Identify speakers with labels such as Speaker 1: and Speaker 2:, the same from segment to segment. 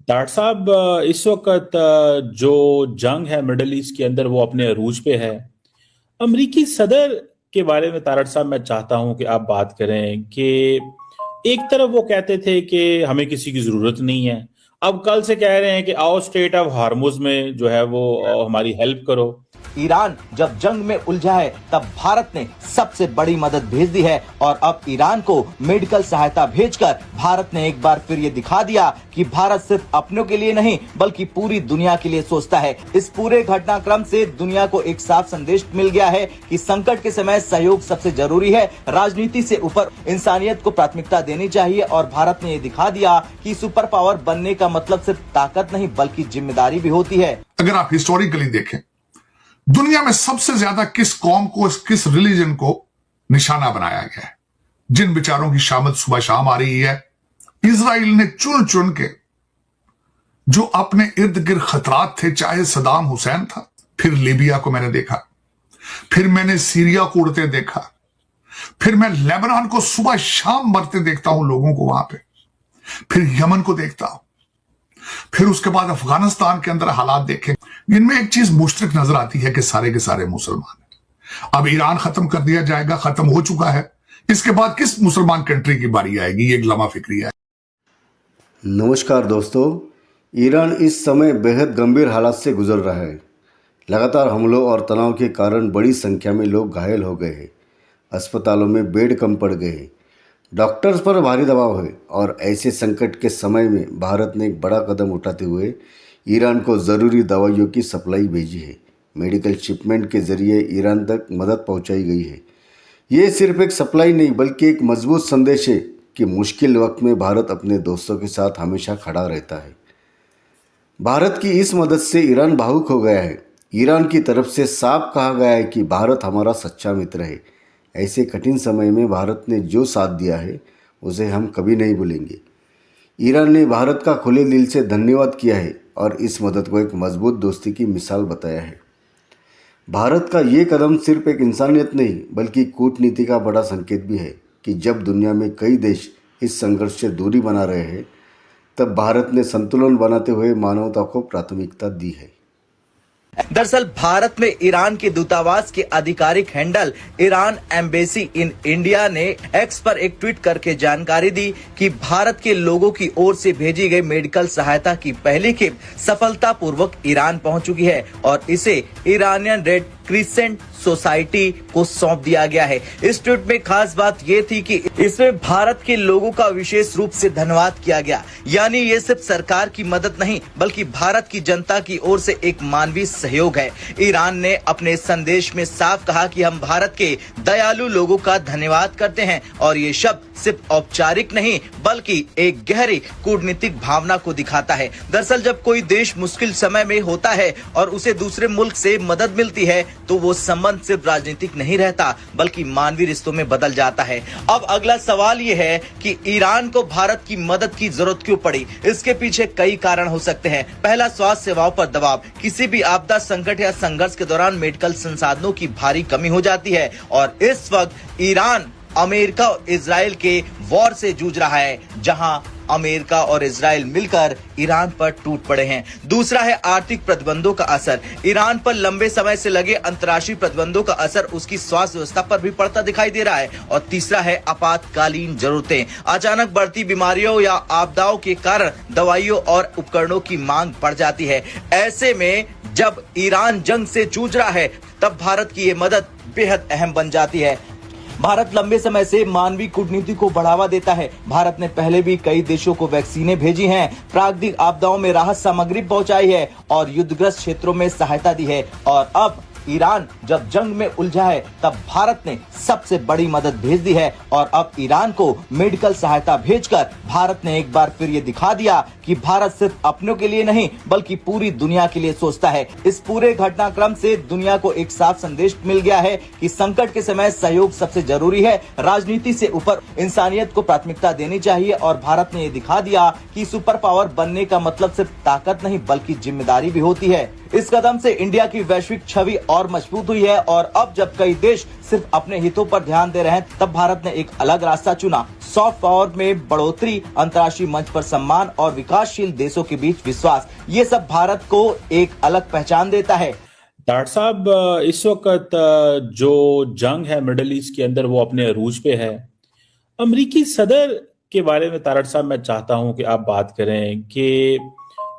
Speaker 1: Doctor साहब, इस वक्त जो जंग है मिडल ईस्ट के अंदर वो अपने अरूज पे है। अमरीकी सदर के बारे में तारड़ साहब मैं चाहता हूं कि आप बात करें कि एक तरफ वो कहते थे कि हमें किसी की जरूरत नहीं है। अब कल से कह रहे हैं कि आओ स्टेट ऑफ हार्मुज में जो है वो हमारी हेल्प करो।
Speaker 2: ईरान जब जंग में उलझा है तब भारत ने सबसे बड़ी मदद भेज दी है और अब ईरान को मेडिकल सहायता भेजकर भारत ने एक बार फिर ये दिखा दिया कि भारत सिर्फ अपनों के लिए नहीं बल्कि पूरी दुनिया के लिए सोचता है। इस पूरे घटनाक्रम से दुनिया को एक साफ संदेश मिल गया है कि संकट के समय सहयोग सबसे जरूरी है। राजनीति से ऊपर इंसानियत को प्राथमिकता देनी चाहिए और भारत ने ये दिखा दिया कि सुपर पावर बनने का मतलब सिर्फ ताकत नहीं बल्कि जिम्मेदारी भी होती है।
Speaker 3: अगर आप हिस्टोरिकली देखें, दुनिया में सबसे ज्यादा किस कौम को, किस रिलीजन को निशाना बनाया गया है, जिन विचारों की शामत सुबह शाम आ रही है। इजराइल ने चुन चुन के जो अपने इर्द गिर्द खतरात थे, चाहे सदाम हुसैन था, फिर लीबिया को मैंने देखा, फिर मैंने सीरिया को उड़ते देखा, फिर मैं लेबनान को सुबह शाम मरते देखता हूं लोगों को वहां पे, फिर यमन को देखता हूं, फिर उसके बाद अफगानिस्तान के अंदर हालात देखें। इनमें एक चीज मुश्तरक नजर आती है कि सारे के सारे मुसलमान हैं। अब ईरान खत्म कर दिया जाएगा, खत्म हो चुका है, इसके बाद किस मुसलमान कंट्री की बारी आएगी, ये ग्लमा फिक्री है।
Speaker 4: नमस्कार दोस्तों, ईरान इस समय बेहद गंभीर हालात से गुजर रहा है। लगातार हमलों और तनाव के कारण बड़ी संख्या में लोग घायल हो गए हैं, अस्पतालों में बेड कम पड़ गए हैं, डॉक्टर्स पर भारी दबाव है और ऐसे संकट के समय में भारत ने एक बड़ा कदम उठाते हुए ईरान को ज़रूरी दवाइयों की सप्लाई भेजी है। मेडिकल शिपमेंट के ज़रिए ईरान तक मदद पहुंचाई गई है। ये सिर्फ एक सप्लाई नहीं बल्कि एक मजबूत संदेश है कि मुश्किल वक्त में भारत अपने दोस्तों के साथ हमेशा खड़ा रहता है। भारत की इस मदद से ईरान भावुक हो गया है। ईरान की तरफ से साफ कहा गया है कि भारत हमारा सच्चा मित्र है। ऐसे कठिन समय में भारत ने जो साथ दिया है उसे हम कभी नहीं भूलेंगे। ईरान ने भारत का खुले दिल से धन्यवाद किया है और इस मदद को एक मजबूत दोस्ती की मिसाल बताया है। भारत का ये कदम सिर्फ एक इंसानियत नहीं बल्कि कूटनीति का बड़ा संकेत भी है कि जब दुनिया में कई देश इस संघर्ष से दूरी बना रहे हैं तब भारत ने संतुलन बनाते हुए मानवता को प्राथमिकता दी है।
Speaker 2: दरअसल भारत में ईरान के दूतावास के आधिकारिक handle Iran embassy in India ने एक्स पर एक ट्वीट करके जानकारी दी कि भारत के लोगों की ओर से भेजी गई मेडिकल सहायता की पहली खेप सफलतापूर्वक ईरान पहुंच चुकी है और इसे ईरानियन रेड क्रिसेंट सोसाइटी को सौंप दिया गया है। इस ट्वीट में खास बात ये थी कि इसमें भारत के लोगों का विशेष रूप से धन्यवाद किया गया, यानी ये सिर्फ सरकार की मदद नहीं बल्कि भारत की जनता की ओर से एक मानवीय सहयोग है। ईरान ने अपने संदेश में साफ कहा कि हम भारत के दयालु लोगों का धन्यवाद करते हैं और ये शब्द सिर्फ औपचारिक नहीं बल्कि एक गहरी कूटनीतिक भावना को दिखाता है। दरअसल जब कोई देश मुश्किल समय में होता है और उसे दूसरे मुल्क से मदद मिलती है तो वो संबंध सिर्फ राजनीतिक नहीं रहता बल्कि मानवीय रिश्तों में बदल जाता है। अब अगला सवाल ये है कि ईरान को भारत की मदद की जरूरत क्यों पड़ी? इसके पीछे कई कारण हो सकते हैं। पहला, स्वास्थ्य सेवाओं पर दबाव। किसी भी आपदा, संकट या संघर्ष के दौरान मेडिकल संसाधनों की भारी कमी हो जाती है और इस वक्त ईरान अमेरिका और इजराइल के वॉर से जूझ रहा है, जहां अमेरिका और इजराइल मिलकर ईरान पर टूट पड़े हैं। दूसरा है आर्थिक प्रतिबंधों का असर। ईरान पर लंबे समय से लगे अंतर्राष्ट्रीय प्रतिबंधों का असर उसकी स्वास्थ्य व्यवस्था पर भी पड़ता दिखाई दे रहा है। और तीसरा है आपातकालीन जरूरतें। अचानक बढ़ती बीमारियों या आपदाओं के कारण दवाइयों और उपकरणों की मांग बढ़ जाती है। ऐसे में जब ईरान जंग से जूझ रहा है तब भारत की ये मदद बेहद अहम बन जाती है। भारत लंबे समय से मानवीय कूटनीति को बढ़ावा देता है। भारत ने पहले भी कई देशों को वैक्सीनें भेजी हैं, प्राकृतिक आपदाओं में राहत सामग्री पहुंचाई है और युद्धग्रस्त क्षेत्रों में सहायता दी है। और अब ईरान जब जंग में उलझा है तब भारत ने सबसे बड़ी मदद भेज दी है और अब ईरान को मेडिकल सहायता भेजकर भारत ने एक बार फिर ये दिखा दिया कि भारत सिर्फ अपनों के लिए नहीं बल्कि पूरी दुनिया के लिए सोचता है। इस पूरे घटनाक्रम से दुनिया को एक साफ संदेश मिल गया है कि संकट के समय सहयोग सबसे जरूरी है। राजनीति से ऊपर इंसानियत को प्राथमिकता देनी चाहिए और भारत ने ये दिखा दिया कि सुपर पावर बनने का मतलब सिर्फ ताकत नहीं बल्कि जिम्मेदारी भी होती है। इस कदम से इंडिया की वैश्विक छवि और मजबूत हुई है और अब जब कई देश सिर्फ अपने हितों पर ध्यान दे रहे हैं तब भारत ने एक अलग रास्ता चुना, सॉफ्ट पावर में बढ़ोतरी, अंतर्राष्ट्रीय मंच पर सम्मान और विकासशील देशों के बीच विश्वास, ये सब भारत को एक अलग पहचान देता है।
Speaker 1: डॉक्टर साहब, इस वक्त जो जंग है मिडल ईस्ट के अंदर वो अपने अरूज पे है। अमरीकी सदर के बारे में तारड़ साहब मैं चाहता हूं कि आप बात करें कि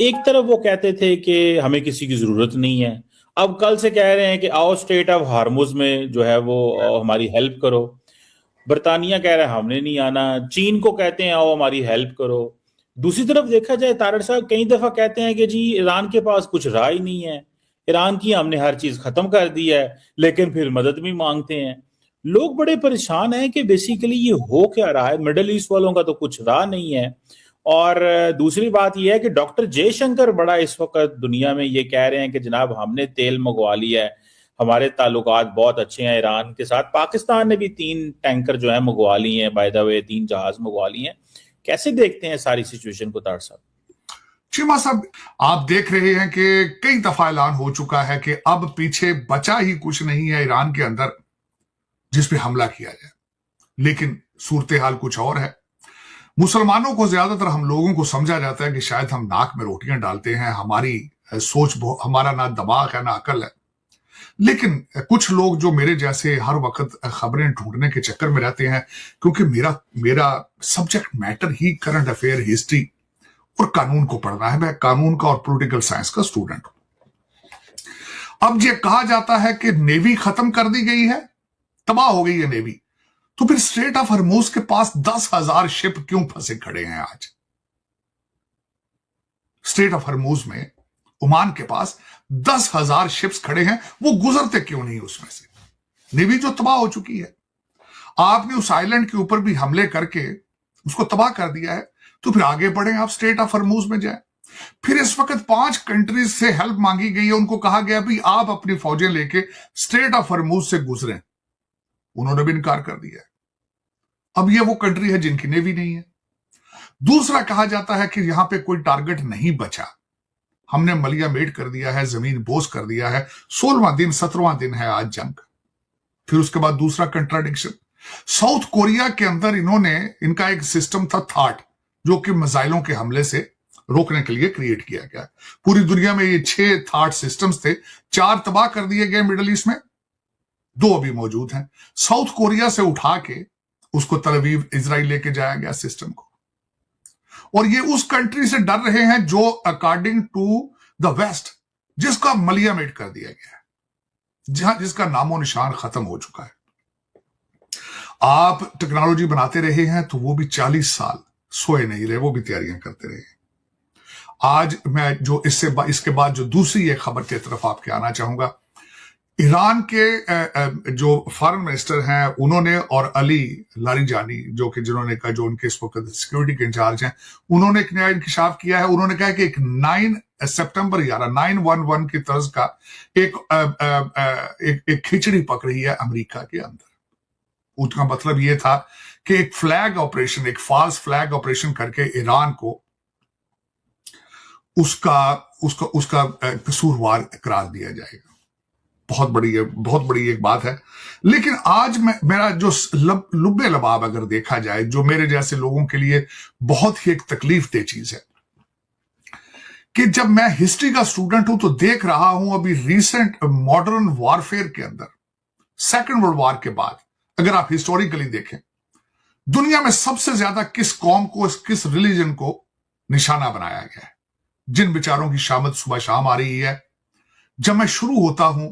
Speaker 1: एक तरफ वो कहते थे कि हमें किसी की जरूरत नहीं है, अब कल से कह रहे हैं कि आओ स्ट्रेट ऑफ हार्मुज में जो है वो हमारी हेल्प करो। बरतानिया कह रहा है हमने नहीं आना, चीन को कहते हैं आओ हमारी हेल्प करो। दूसरी तरफ देखा जाए तारड़ साहब, कई दफा कहते हैं कि जी ईरान के पास कुछ राह ही नहीं है, ईरान की हमने हर चीज खत्म कर दी है, लेकिन फिर मदद भी मांगते हैं। लोग बड़े परेशान हैं कि बेसिकली ये हो क्या रहा है, मिडल ईस्ट वालों का तो कुछ राह नहीं है। और दूसरी बात यह है कि डॉक्टर जयशंकर बड़ा इस वक्त दुनिया में ये कह रहे हैं कि जनाब हमने तेल मंगवा लिया है, हमारे ताल्लुकात बहुत अच्छे हैं ईरान के साथ। पाकिस्तान ने भी 3 टैंकर जो है मंगवा लिए हैं, बाय द वे 3 जहाज मंगवा लिए हैं। कैसे देखते हैं सारी सिचुएशन को तार साहब?
Speaker 3: चीमा साहब, आप देख रहे हैं कि कई दफा ऐलान हो चुका है कि अब पीछे बचा ही कुछ नहीं है ईरान के अंदर जिस पे हमला किया जाए, लेकिन सूरत हाल कुछ और है। मुसलमानों को ज्यादातर हम लोगों को समझा जाता है कि शायद हम नाक में रोटियां डालते हैं, हमारी सोच हमारा ना दिमाग है ना अकल है। लेकिन कुछ लोग जो मेरे जैसे हर वक्त खबरें ढूंढने के चक्कर में रहते हैं, क्योंकि मेरा सब्जेक्ट मैटर ही करंट अफेयर, हिस्ट्री और कानून को पढ़ना है। मैं कानून का और पॉलिटिकल साइंस का स्टूडेंट हूं। अब ये कहा जाता है कि नेवी खत्म कर दी गई है, तबाह हो गई है नेवी, तो फिर स्ट्रेट ऑफ हॉर्मुज के पास 10,000 शिप क्यों फंसे खड़े हैं आज? स्ट्रेट ऑफ हॉर्मुज में ओमान के पास 10,000 शिप्स खड़े हैं, वो गुजरते क्यों नहीं उसमें से? नेवी जो तबाह हो चुकी है, आपने उस आइलैंड के ऊपर भी हमले करके उसको तबाह कर दिया है, तो फिर आगे बढ़े, आप स्ट्रेट ऑफ हॉर्मुज में जाए। फिर इस वक्त 5 कंट्रीज से हेल्प मांगी गई है, उनको कहा गया भी आप अपनी फौजें लेके स्ट्रेट ऑफ हॉर्मुज से गुजरें, उन्होंने भी इनकार कर दिया है। अब ये वो कंट्री है जिनकी नेवी नहीं है। दूसरा कहा जाता है कि यहां पे कोई टारगेट नहीं बचा, हमने मलिया मेड कर दिया है, जमीन बोझ कर दिया है, 16वां दिन 17वां दिन है आज जंग। फिर उसके बाद दूसरा कंट्राडिक्शन, साउथ कोरिया के अंदर इनका एक सिस्टम था थाट, जो कि मिसाइलों के हमले से रोकने के लिए क्रिएट किया गया। पूरी दुनिया में ये 6 थाट सिस्टम्स थे, 4 तबाह कर दिए गए मिडल ईस्ट में, 2 अभी मौजूद हैं। साउथ कोरिया से उठा के उसको तल अवीव इजराइल लेके जाया गया सिस्टम को, और ये उस कंट्री से डर रहे हैं जो अकॉर्डिंग टू द वेस्ट जिसका मलिया मेड कर दिया गया है, जिसका नामो निशान खत्म हो चुका है। आप टेक्नोलॉजी बनाते रहे हैं तो वो भी 40 साल सोए नहीं रहे, वो भी तैयारियां करते रहे। आज मैं जो इसके बाद जो दूसरी एक खबर की तरफ आपके आना चाहूंगा, ईरान के जो फॉरेन मिनिस्टर हैं उन्होंने, और अली लारिजानी जो उनके इस वक्त सिक्योरिटी के इंचार्ज हैं, उन्होंने एक नया इंकशाफ किया है। उन्होंने कहा कि एक 9 सितंबर 9/11 की तर्ज का एक खिचड़ी पक रही है अमेरिका के अंदर। उसका मतलब यह था कि एक फ्लैग ऑपरेशन, एक फॉल्स फ्लैग ऑपरेशन करके ईरान को उसका कसूरवार करार दिया जाएगा। बहुत बड़ी एक बात है। लेकिन आज मेरा जो लुब्बे लबाब अगर देखा जाए, जो मेरे जैसे लोगों के लिए बहुत ही एक तकलीफ दे चीज है, कि जब मैं हिस्ट्री का स्टूडेंट हूं तो देख रहा हूं अभी रिसेंट मॉडर्न वॉरफेयर के अंदर, सेकेंड वर्ल्ड वॉर के बाद अगर आप हिस्टोरिकली देखें, दुनिया में सबसे ज्यादा किस कौम को, किस रिलीजन को निशाना बनाया गया है, जिन विचारों की शामत सुबह शाम आ रही है। जब मैं शुरू होता हूं,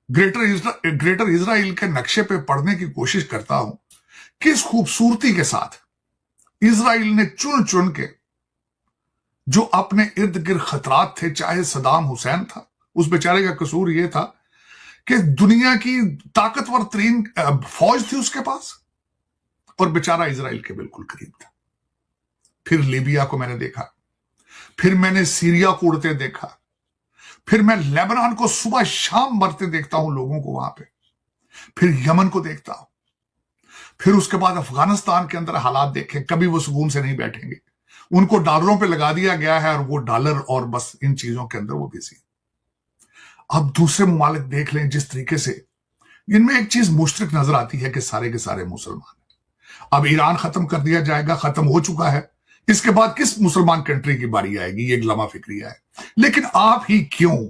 Speaker 3: ग्रेटर इजराइल के नक्शे पे पढ़ने की कोशिश करता हूं, किस खूबसूरती के साथ इजराइल ने चुन चुन के जो अपने इर्द गिर्द खतरात थे, चाहे सदाम हुसैन था, उस बेचारे का कसूर यह था कि दुनिया की ताकतवर तरीन फौज थी उसके पास, और बेचारा इजराइल के बिल्कुल करीब था। फिर लीबिया को मैंने देखा, फिर मैंने सीरिया को उड़ते देखा, फिर मैं लेबनान को सुबह शाम मरते देखता हूं लोगों को वहां पे, फिर यमन को देखता हूं, फिर उसके बाद अफगानिस्तान के अंदर हालात देखे, कभी वो सुकून से नहीं बैठेंगे, उनको डॉलरों पे लगा दिया गया है और वो डॉलर और बस इन चीजों के अंदर वो बिजी। अब दूसरे मुमालिक देख लें जिस तरीके से, इनमें एक चीज मुश्तरक नजर आती है कि सारे के सारे मुसलमान। अब ईरान खत्म कर दिया जाएगा, खत्म हो चुका है। इसके बाद किस मुसलमान कंट्री की बारी आएगी, ये गलमा फिक्रिया है। लेकिन आप ही क्यों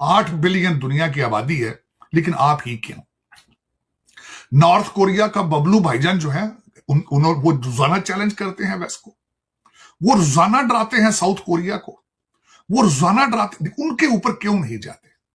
Speaker 3: 8 बिलियन दुनिया की आबादी है, लेकिन आप ही क्यों? नॉर्थ कोरिया का बबलू भाईजान जो है, वो रोजाना चैलेंज करते हैं वेस्ट को, वो रोजाना डराते हैं साउथ कोरिया को, वो रोजाना डराते, उनके ऊपर क्यों नहीं जाते?